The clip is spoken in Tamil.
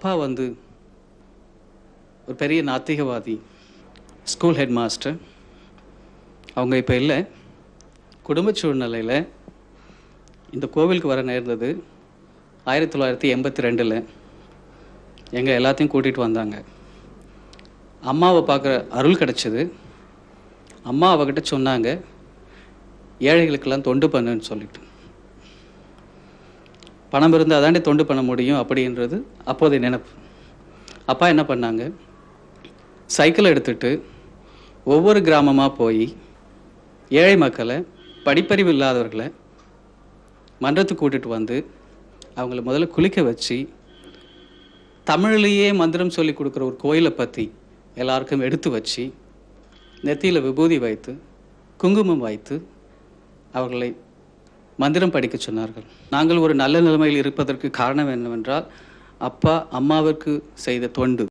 அப்பா வந்து ஒரு பெரிய நாத்திகவாதி, ஸ்கூல் ஹெட் மாஸ்டர். அவங்க இப்போ இல்லை. குடும்ப சூழ்நிலையில் இந்த கோவிலுக்கு வர நேர்ந்தது 1982. எங்கள் எல்லாத்தையும் கூட்டிகிட்டு வந்தாங்க. அம்மாவை பார்க்குற அருள் கிடச்சிது. அம்மா அவகிட்ட சொன்னாங்க, ஏழைகளுக்கெல்லாம் தொண்டு பண்ணுன்னு சொல்லிட்டு. பணம் இருந்தால் அதாண்டி தொண்டு பண்ண முடியும் அப்படின்றது அப்போதைய நினைப்பு. அப்பா என்ன பண்ணாங்க, சைக்கிளை எடுத்துகிட்டு ஒவ்வொரு கிராமமாக போய் ஏழை மக்களை, படிப்பறிவு இல்லாதவர்களை மன்றத்துக்கு கூட்டிகிட்டு வந்து அவங்கள முதல்ல குளிக்க வச்சு தமிழ்லேயே மந்திரம் சொல்லி கொடுக்குற ஒரு கோயிலை பற்றி எல்லாருக்கும் எடுத்து வச்சு நெத்தியில் விபூதி வைத்து குங்குமம் வைத்து அவர்களை மந்திரம் படிக்க சொன்னார்கள். நாங்கள் ஒரு நல்ல நிலைமையில் இருப்பதற்கு காரணம் என்னவென்றால் அப்பா அம்மாவிற்கு செய்த தொண்டு.